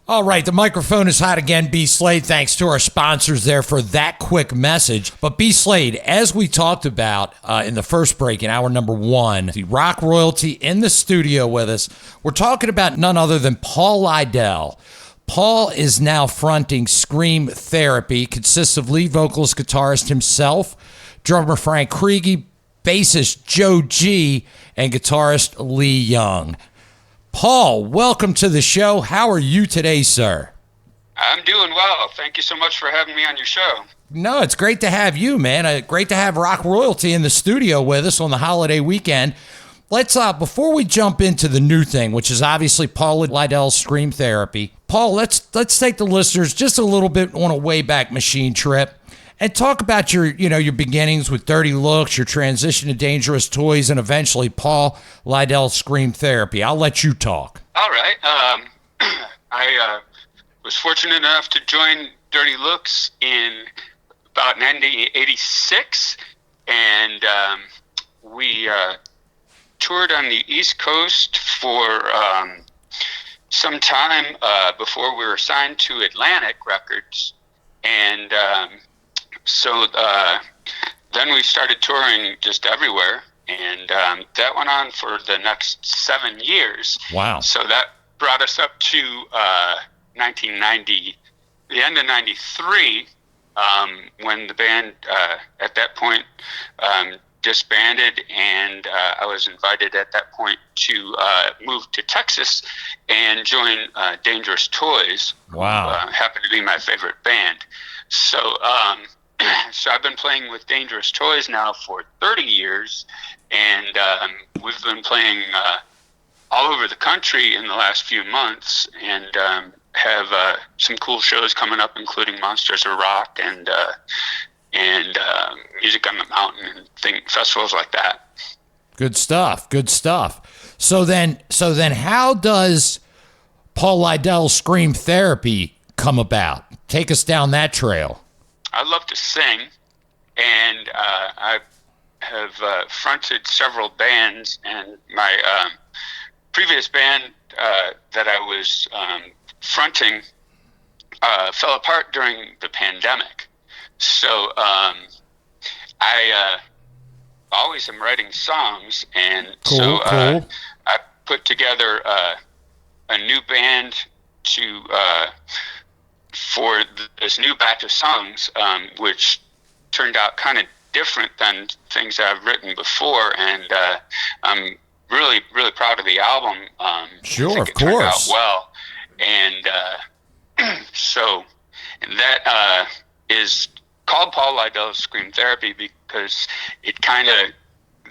All right, the microphone is hot again. B. Slade, thanks to our sponsors there for that quick message. But B. Slade, as we talked about in the first break in hour number one, the rock royalty in the studio with us, we're talking about none other than Paul Lydell. Paul is now fronting Scream Therapy, consists of lead vocalist, guitarist himself, drummer Frank Kriege, bassist Joe G, and guitarist Lee Young. Paul, welcome to the show. How are you today, sir? I'm doing well. Thank you so much for having me on your show. No, it's great to have you, man. Great to have Rock Royalty in the studio with us on the holiday weekend. Let's before we jump into the new thing, which is obviously Paul Lydell's Scream Therapy. Paul, let's take the listeners just a little bit on a Wayback Machine trip and talk about your beginnings with Dirty Looks, your transition to Dangerous Toys, and eventually Paul Lydell's Scream Therapy. I'll let you talk. All right. I was fortunate enough to join Dirty Looks in about 1986, and we toured on the East Coast for some time before we were signed to Atlantic Records, and so then we started touring just everywhere, and that went on for the next 7 years. Wow. So that brought us up to 1990, the end of 93, when the band at that point disbanded, and I was invited at that point to move to Texas and join Dangerous Toys. Wow. Who happened to be my favorite band. So so I've been playing with Dangerous Toys now for 30 years, and we've been playing all over the country in the last few months, and have some cool shows coming up, including Monsters of Rock and Music on the Mountain and festivals like that. Good stuff. Good stuff. So then how does Paul Lydell's Scream Therapy come about? Take us down that trail. I love to sing, and I have fronted several bands, and my previous band that I was fronting fell apart during the pandemic. So I always am writing songs, and cool. I put together a new band to for this new batch of songs, which turned out kind of different than things I've written before, and I'm really proud of the album. Sure, I think of it turned course. out well, and so that is called Paul Lydell's Scream Therapy because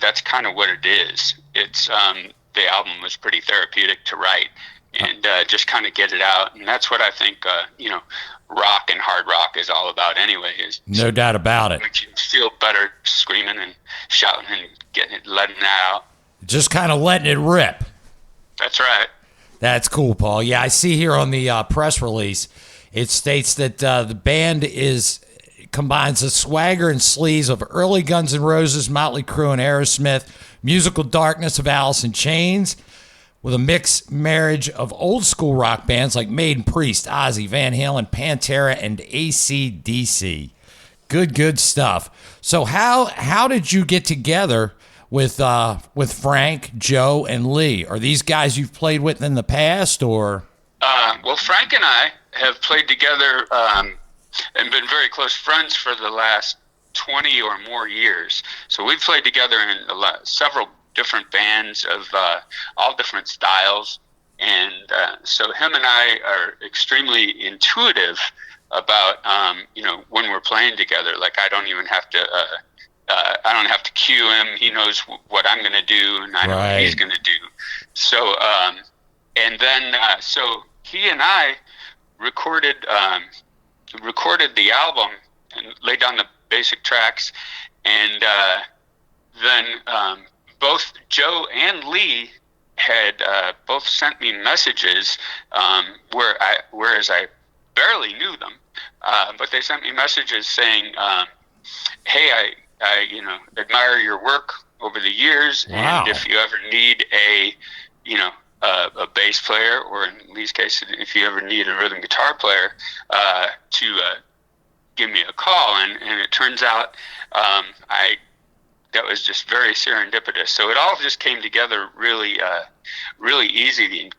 that's kind of what it is. It's the album was pretty therapeutic to write, and just kind of get it out, and that's what I think rock and hard rock is all about anyway. No doubt about it. Makes you feel better screaming and shouting and letting that out. Just kind of letting it rip. That's right. That's cool, Paul. Yeah, I see here on the press release, it states that the band combines the swagger and sleaze of early Guns N' Roses, Motley Crue, and Aerosmith, musical darkness of Alice in Chains, with a mixed marriage of old school rock bands like Maiden, Priest, Ozzy, Van Halen, Pantera, and AC/DC. Good stuff. So how did you get together with Frank, Joe, and Lee? Are these guys you've played with in the past, or? Well, Frank and I have played together and been very close friends for the last 20 or more years. So we've played together in several different bands of all different styles, and so him and I are extremely intuitive about when we're playing together. Like I don't have to cue him. He knows what I'm going to do, and I know what he's going to do. So and then so he and I recorded the album and laid down the basic tracks, and then both Joe and Lee had both sent me messages whereas I barely knew them, but they sent me messages saying, "Hey, I admire your work over the years, wow. And if you ever need a bass player, or in Lee's case, if you ever need a rhythm guitar player, to give me a call. And it turns out that was just very serendipitous. So it all just came together really easily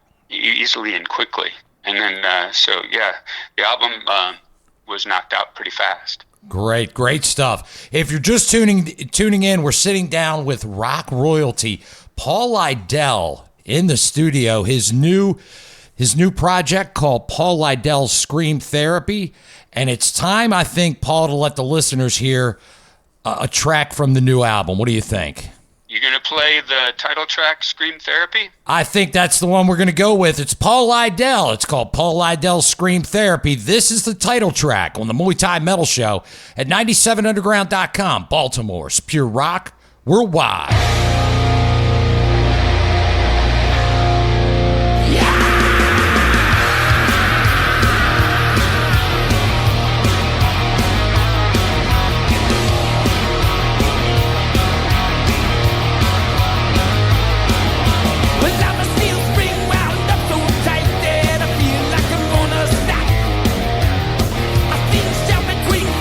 and quickly. And then, the album was knocked out pretty fast. Great stuff. If you're just tuning in, we're sitting down with rock royalty Paul Lydell in the studio. His new project called Paul Lydell's Scream Therapy, and it's time, I think, Paul, to let the listeners hear a track from the new album. What do you think? You're going to play the title track, Scream Therapy? I think that's the one we're going to go with. It's Paul Lydell. It's called Paul Lydell's Scream Therapy. This is the title track on the Muay Thai Metal Show at 97underground.com. Baltimore's pure rock worldwide.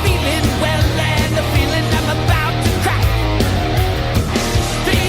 Feeling well and the feeling I'm about to crack. Stay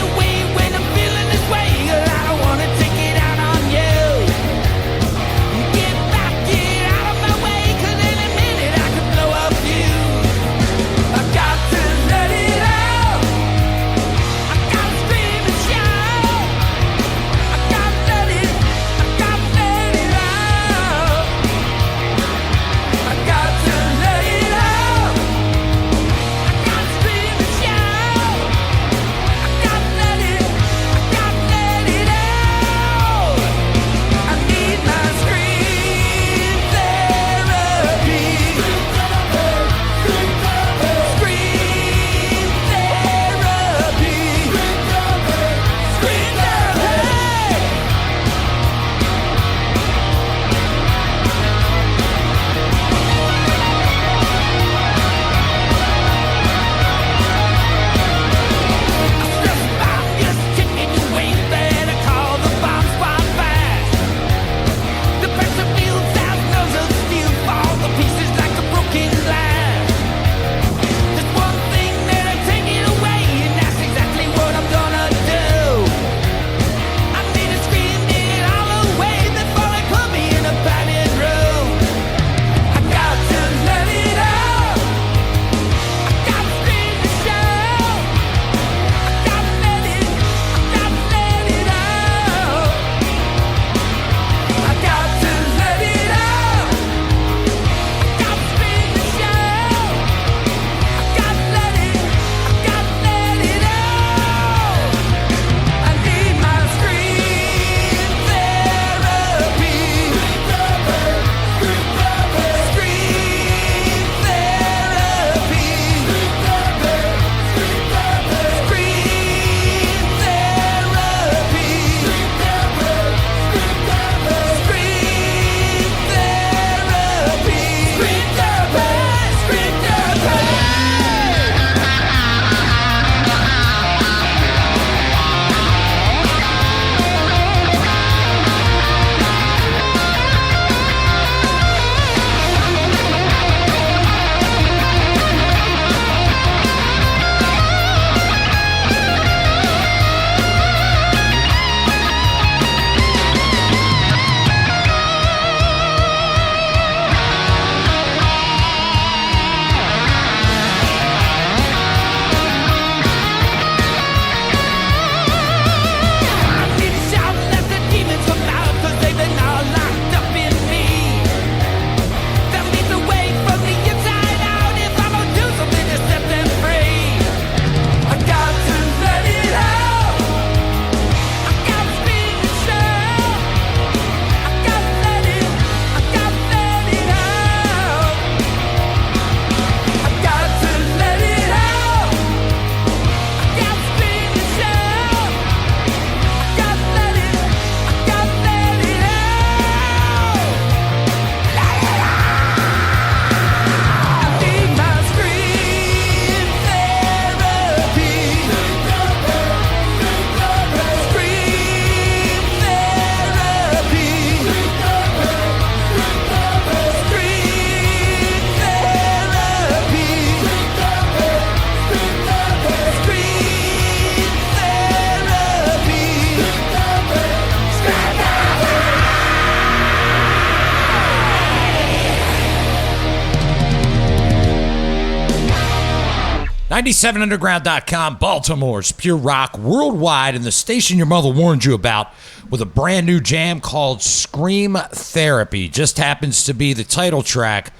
97underground.com, Baltimore's pure rock worldwide, and the station your mother warned you about with a brand new jam called Scream Therapy. Just happens to be the title track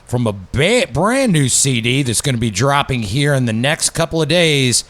from a brand new CD that's going to be dropping here in the next couple of days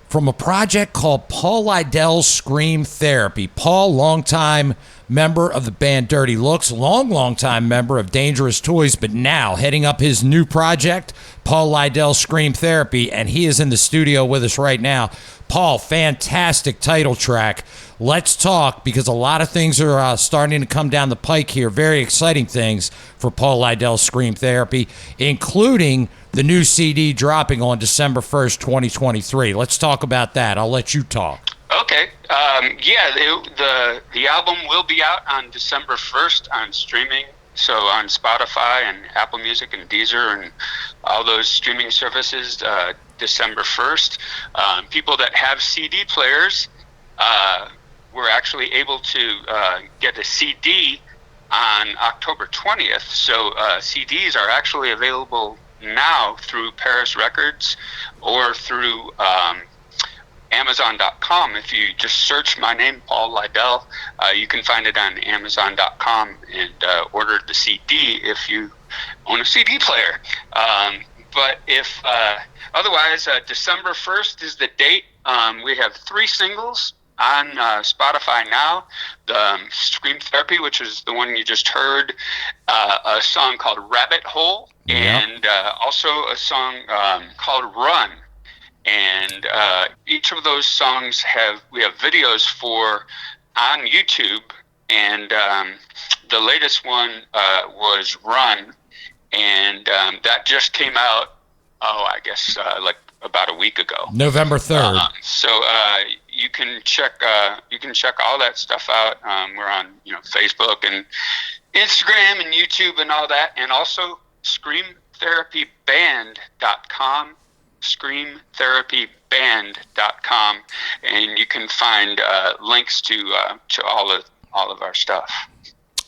from a project called Paul Lydell's Scream Therapy. Paul, longtime member of the band Dirty Looks, long time member of Dangerous Toys, but now heading up his new project, Paul Lydell's Scream Therapy, and he is in the studio with us right now. Paul, fantastic title track. Let's talk, because a lot of things are starting to come down the pike here, very exciting things for Paul Lydell's Scream Therapy, including the new CD dropping on December 1st, 2023. Let's talk about that. I'll let you talk. Okay. The album will be out on December 1st on streaming. So on Spotify and Apple Music and Deezer and all those streaming services, December 1st. People that have CD players were actually able to get a CD on October 20th. So CDs are actually available now through Paris Records or through Amazon.com. If you just search my name, Paul Lydell, you can find it on Amazon.com and order the CD if you own a CD player. But if otherwise, December 1st is the date. We have 3 singles on Spotify now. The Scream Therapy, which is the one you just heard, a song called Rabbit Hole, and also a song called Run. And each of those songs we have videos for on YouTube, and the latest one was Run, and that just came out, I guess like about a week ago. November 3rd. So you can check all that stuff out. We're on Facebook and Instagram and YouTube and all that, and also ScreamTherapyBand.com. ScreamTherapyBand.com, and you can find links to all of our stuff.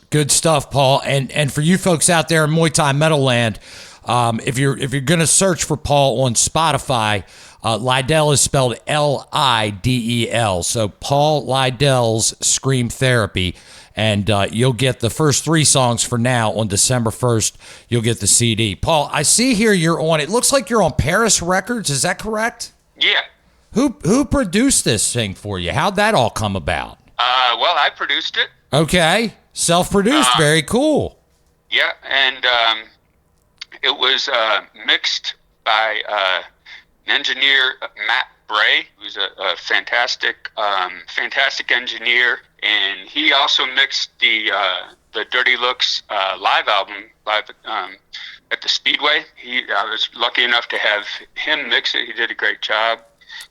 Good stuff, Paul. And for you folks out there in Muay Thai Metal Land, if you're going to search for Paul on Spotify, Lydell is spelled Lidel. So Paul Lydell's Scream Therapy. And you'll get the first 3 songs for now on December 1st. You'll get the CD. Paul, I see here it looks like you're on Paris Records. Is that correct? Yeah. Who produced this thing for you? How'd that all come about? Well, I produced it. Okay. Self-produced. Very cool. Yeah, and it was mixed by an engineer, Matt Bray, who's a fantastic engineer. And he also mixed the Dirty Looks live album at the Speedway. I was lucky enough to have him mix it. He did a great job.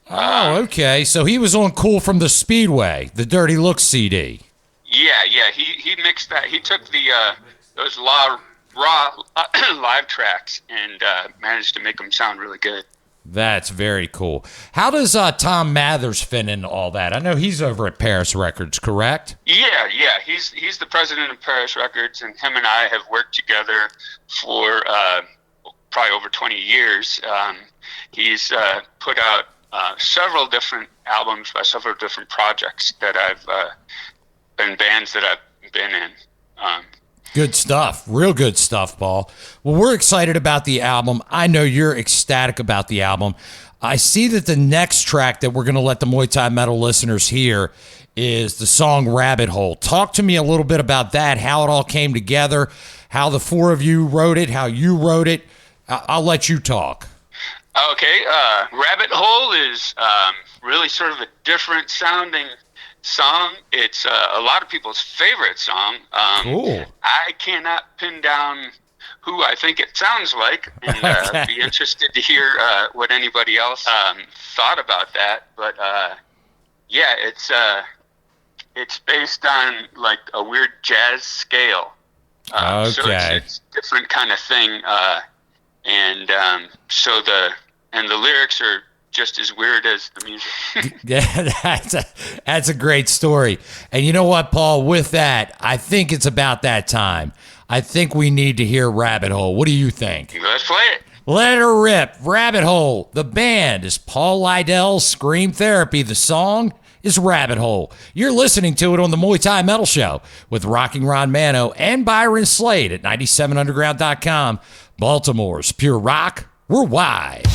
Oh, okay. So he was on Cool from the Speedway, the Dirty Looks CD. Yeah. He mixed that. He took those raw live tracks and managed to make them sound really good. That's very cool. How does Tom Mathers fit into all that? I know he's over at Paris Records, correct? Yeah. He's the president of Paris Records, and him and I have worked together for probably over 20 years. He's put out several different albums by several different projects that I've been bands that I've been in. Good stuff. Real good stuff, Paul. Well, we're excited about the album. I know you're ecstatic about the album. I see that the next track that we're going to let the Muay Thai Metal listeners hear is the song Rabbit Hole. Talk to me a little bit about that, how it all came together, how the 4 of you wrote it, how you wrote it. I'll let you talk. Okay. Rabbit Hole is really sort of a different sounding song. It's a lot of people's favorite song. Cool. I cannot pin down who I think it sounds like, and be interested to hear what anybody else thought about that. But yeah, it's based on like a weird jazz scale. Okay. So it's a different kind of thing, and the lyrics are just as weird as the music. Yeah, that's a great story. And you know what, Paul? With that, I think it's about that time. I think we need to hear Rabbit Hole. What do you think? Let's play it. Let her rip. Rabbit Hole. The band is Paul Lydell's Scream Therapy. The song is Rabbit Hole. You're listening to it on the Muay Thai Metal Show with Rocking Ron Mano and Byron Slade at 97underground.com. Baltimore's Pure Rock Worldwide.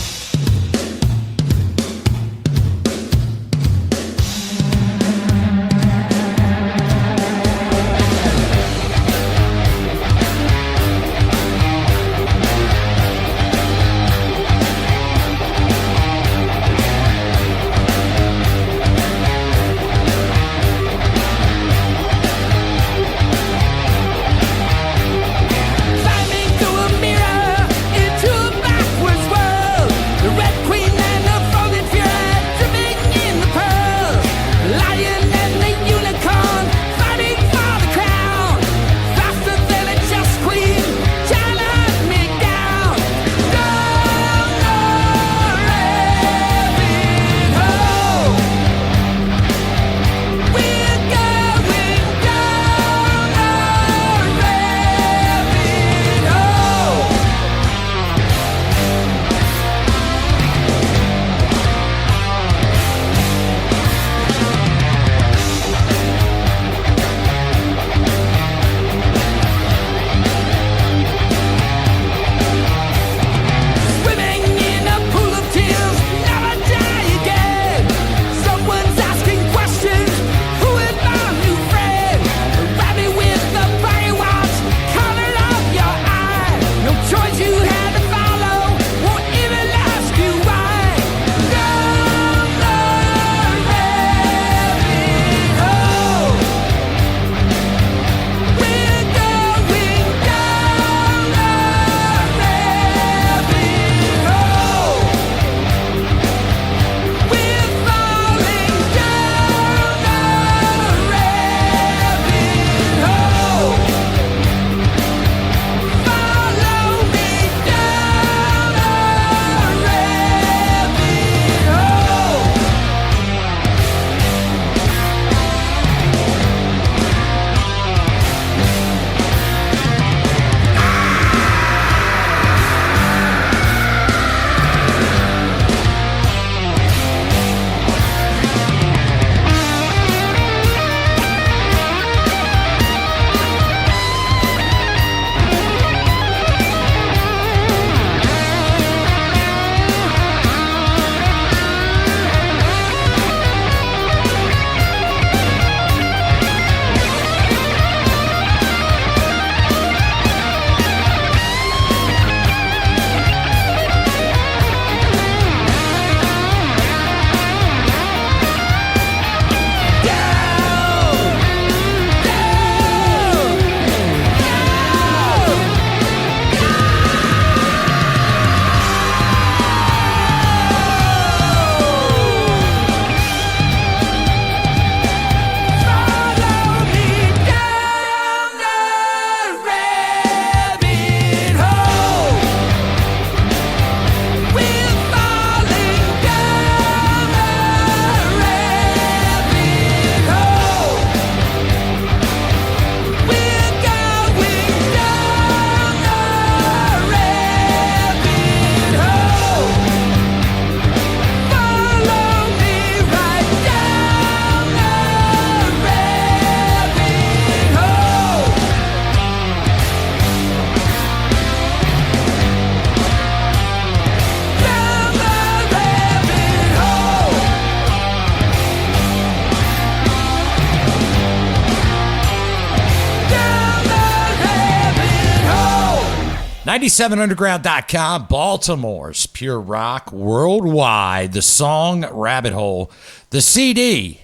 .com, Baltimore's Pure Rock Worldwide. The song Rabbit Hole. The CD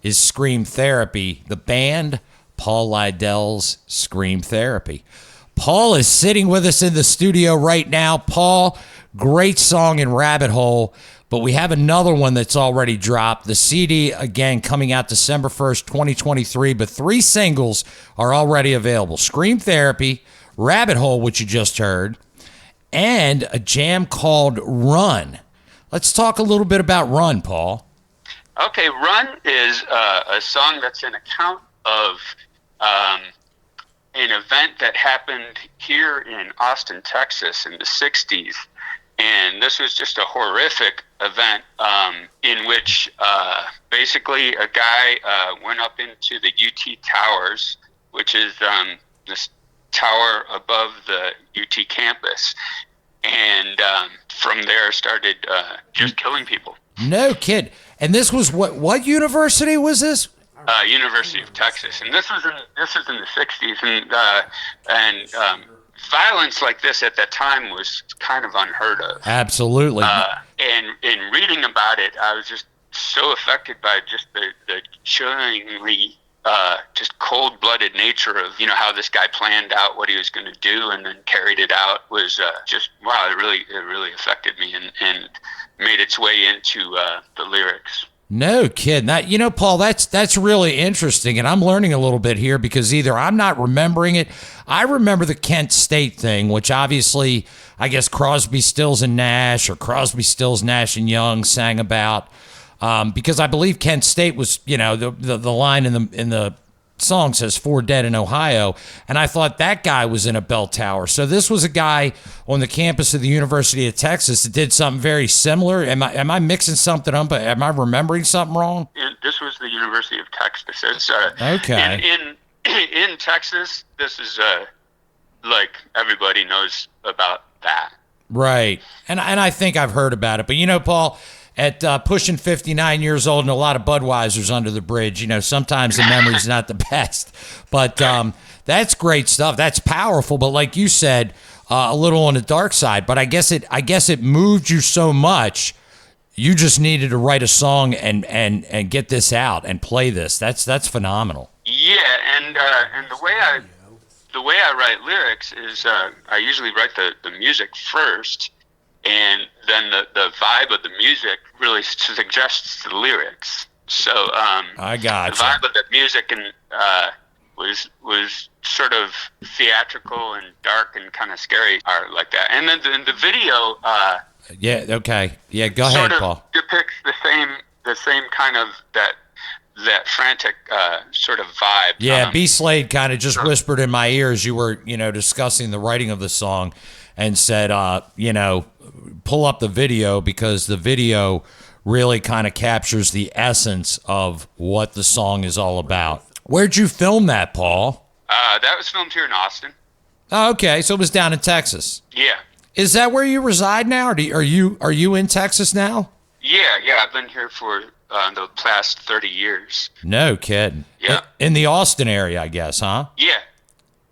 is Scream Therapy. The band, Paul Lydell's Scream Therapy. Paul is sitting with us in the studio right now. Paul, great song in Rabbit Hole, but we have another one that's already dropped. The CD, again, coming out December 1st, 2023, but 3 singles are already available. Scream Therapy, Rabbit Hole, which you just heard, and a jam called Run. Let's talk a little bit about Run, Paul. Okay, Run is a song that's an account of an event that happened here in Austin, Texas in the 60s. And this was just a horrific event in which basically a guy went up into the UT Towers, which is this tower above the UT campus, and from there started just killing people. No kid. And this was what university was this? University of Texas, and this was in the '60s, and violence like this at that time was kind of unheard of. Absolutely. And in reading about it, I was just so affected by just the chillingly just cold-blooded nature of how this guy planned out what he was going to do and then carried it out. Was just wow. It really affected me and made its way into the lyrics. No kid. That, Paul, that's really interesting, and I'm learning a little bit here because either I'm not remembering it. I remember the Kent State thing, which obviously I guess Crosby, Stills and Nash, or Crosby, Stills, Nash and Young sang about, because I believe Kent State was, the line in the song says 4 dead in Ohio, and I thought that guy was in a bell tower. So this was a guy on the campus of the University of Texas that did something very similar. Am I mixing something up? Am I remembering something wrong? This was the University of Texas. It's okay. In Texas, this is like everybody knows about that. Right, and I think I've heard about it, but Paul, at pushing 59 years old and a lot of Budweisers under the bridge, sometimes the memory's not the best. But that's great stuff. That's powerful. But like you said, a little on the dark side. But I guess it moved you so much, you just needed to write a song and get this out and play this. That's phenomenal. Yeah, and the way I write lyrics is I usually write the music first. And then the vibe of the music really suggests the lyrics. So I got the vibe of the music was sort of theatrical and dark and kind of scary, art like that. And then the video, yeah, okay, yeah, go ahead, Paul. Depicts the same kind of that frantic sort of vibe. Yeah, B. Slade kind of just whispered in my ear as you were discussing the writing of the song, and said, pull up the video because the video really kind of captures the essence of what the song is all about. Where'd you film that, Paul? That was filmed here in Austin. Oh, okay, so it was down in Texas. Yeah. Is that where you reside now, or are you in Texas now? Yeah, I've been here for the past 30 years. No kidding. Yeah. In the Austin area, I guess, huh? Yeah.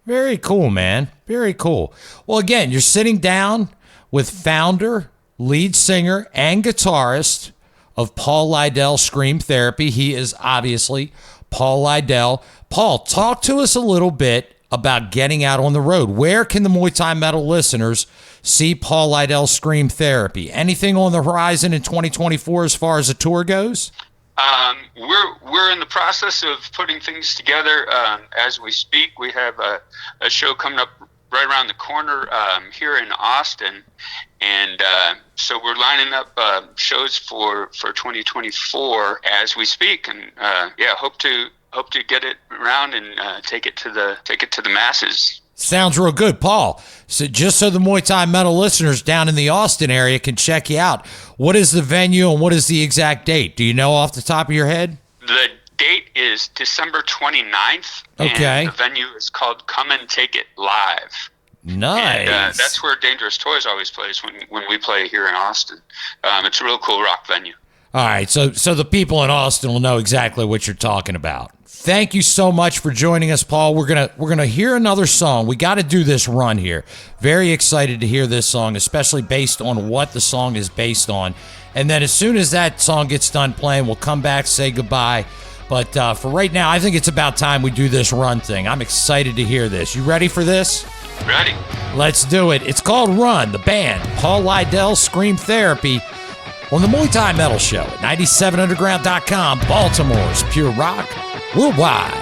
Very cool, man. Very cool. Well, again, you're sitting down with founder, lead singer, and guitarist of Paul Lydell Scream Therapy. He is obviously Paul Lydell. Paul, talk to us a little bit about getting out on the road. Where can the Muay Thai Metal listeners see Paul Lydell Scream Therapy? Anything on the horizon in 2024 as far as the tour goes? We're in the process of putting things together as we speak. We have a show coming up right around the corner here in Austin, and so we're lining up shows for 2024 as we speak, and hope to get it around and take it to the masses. Sounds real good, Paul. So just so the Muay Thai Metal listeners down in the Austin area can check you out, what is the venue and what is the exact date? Do you know off the top of your head? The date is December 29th. Okay. And the venue is called Come and Take It Live. Nice. And that's where Dangerous Toys always plays when we play here in Austin. It's a real cool rock venue. All right, so the people in Austin will know exactly what you're talking about. Thank you so much for joining us, Paul. We're gonna hear another song. We got to do this run here. Very excited to hear this song, especially based on what the song is based on. And then as soon as that song gets done playing, we'll come back, say goodbye. But for right now, I think it's about time we do this run thing. I'm excited to hear this. You ready for this? Ready. Let's do it. It's called Run, the band, Paul Lydell Scream Therapy, on the Muay Thai Metal Show at 97underground.com, Baltimore's Pure Rock Worldwide.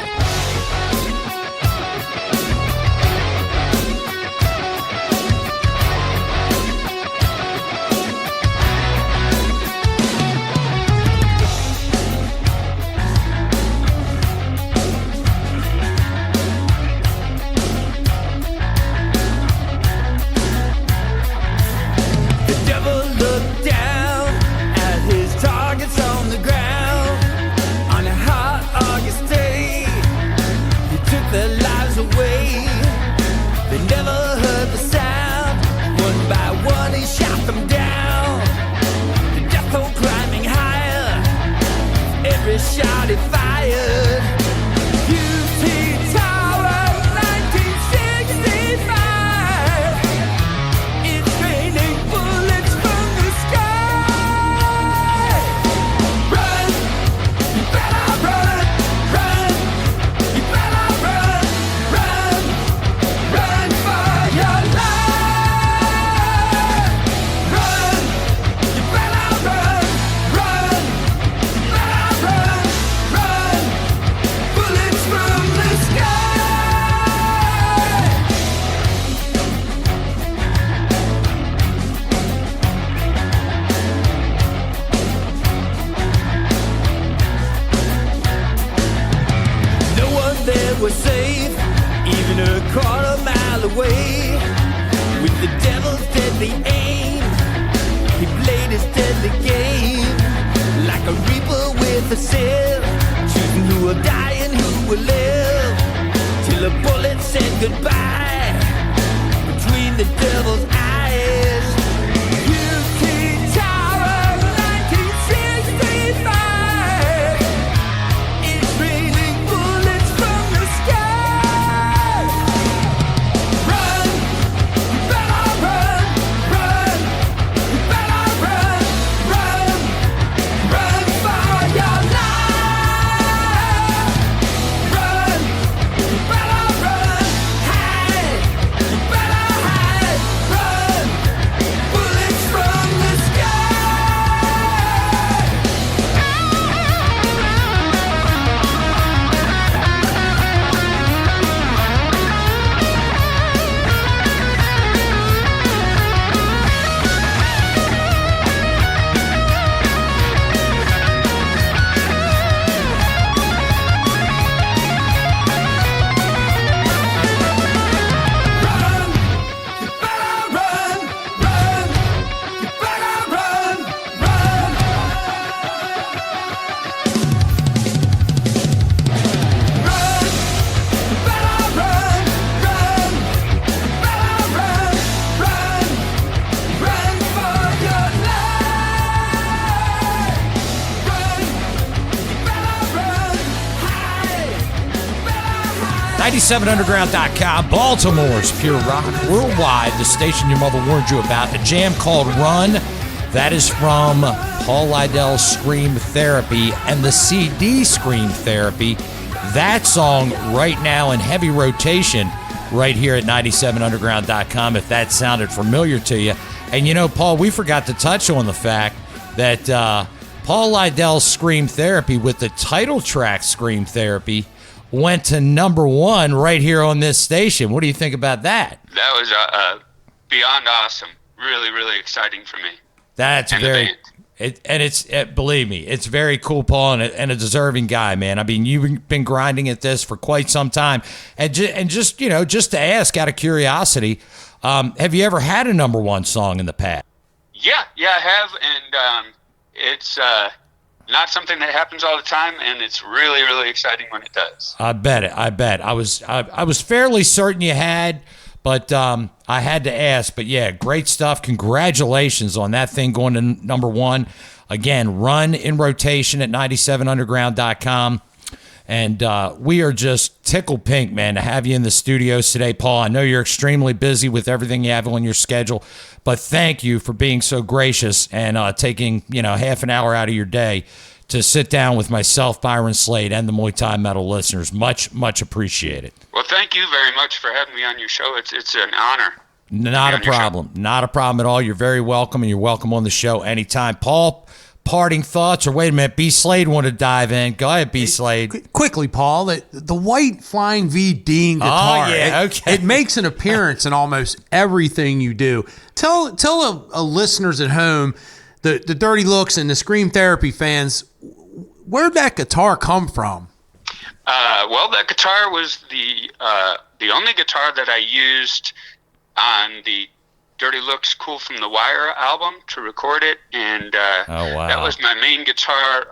The the devil's deadly aim. He played his deadly game like a reaper with a sieve, choosing who will die and who will live, till a bullet said goodbye between the devil's eyes. UT Tower 1965 is raining bullets from the sky. Run, you better run, run, you better run, run, run for your life. Run, you better run, hide, you better hide, run, bullets from the sky. 97underground.com, Baltimore's Pure Rock Worldwide, the station your mother warned you about. A jam called Run. That is from Paul Lydell's Scream Therapy and the CD Scream Therapy. That song right now in heavy rotation right here at 97underground.com, if that sounded familiar to you. And you know, Paul, we forgot to touch on the fact that Paul Lydell's Scream Therapy with the title track Scream Therapy went to #1 right here on this station. What do you think about that? That was beyond awesome. Really, really exciting for me. That's and very, believe me, it's very cool, Paul, and a deserving guy, man. I mean, you've been grinding at this for quite some time, and just to ask out of curiosity, have you ever had a #1 song in the past? Yeah, I have, and it's not something that happens all the time, and it's really, really exciting when it does. I bet. I was fairly certain you had, but I had to ask. But yeah, great stuff. Congratulations on that thing going to #1. Again, Run in rotation at 97underground.com. And we are just tickled pink, man, to have you in the studios today, Paul. I know you're extremely busy with everything you have on your schedule, but thank you for being so gracious and taking half an hour out of your day to sit down with myself, Byron Slade, and the Muay Thai Metal listeners. Much, much appreciated. Well, thank you very much for having me on your show. It's an honor. Not a problem. Not a problem at all. You're very welcome, and you're welcome on the show anytime. Paul, parting thoughts, or wait a minute, B. Slade want to dive in. Go ahead, B. Slade. Quickly, Paul, the white Flying V Dean guitar. Oh, yeah, okay. It makes an appearance in almost everything you do. Tell a listeners at home, the Dirty Looks and the Scream Therapy fans, where'd that guitar come from? Well, that guitar was the only guitar that I used on the Dirty Looks Cool from the Wire album to record it, and oh, wow. That was my main guitar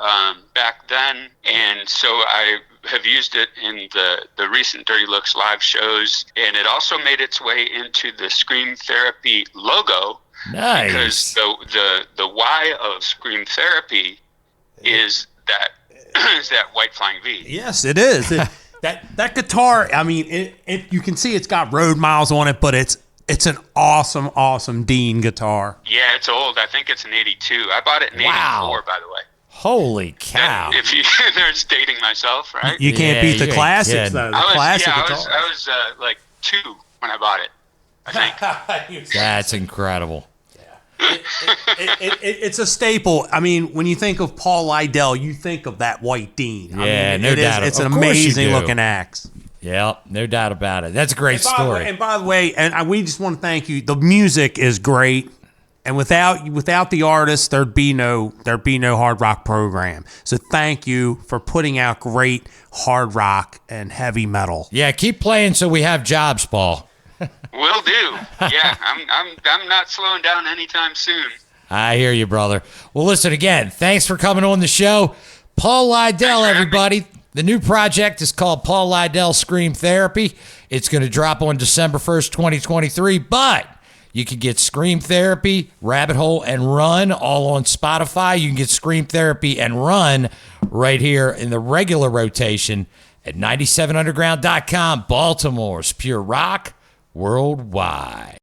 back then, and so I have used it in the recent Dirty Looks live shows, and it also made its way into the Scream Therapy logo. Nice. Because the Y of Scream Therapy is that white Flying V. Yes, it is. That guitar, I mean, you can see it's got road miles on it, but it's an awesome Dean guitar. Yeah, it's old. I think it's an 82. I bought it in 84, by the way. Holy cow. If you, there's dating myself, right? You can't beat the classics, though. I was like 2 when I bought it, I think. That's incredible. It's a staple. I mean, when you think of Paul Lydell, you think of that white Dean. Yeah, I mean, no doubt. It's an amazing looking axe. Yeah, no doubt about it. That's a great story. And by the way, we just want to thank you. The music is great, and without the artists, there'd be no hard rock program. So thank you for putting out great hard rock and heavy metal. Yeah, keep playing so we have jobs, Paul. Will do. Yeah, I'm not slowing down anytime soon. I hear you, brother. Well, listen again. Thanks for coming on the show, Paul Lydell. Everybody, the new project is called Paul Lydell Scream Therapy. It's going to drop on December 1st, 2023, but you can get Scream Therapy, Rabbit Hole, and Run all on Spotify. You can get Scream Therapy and Run right here in the regular rotation at 97underground.com. Baltimore's Pure Rock worldwide.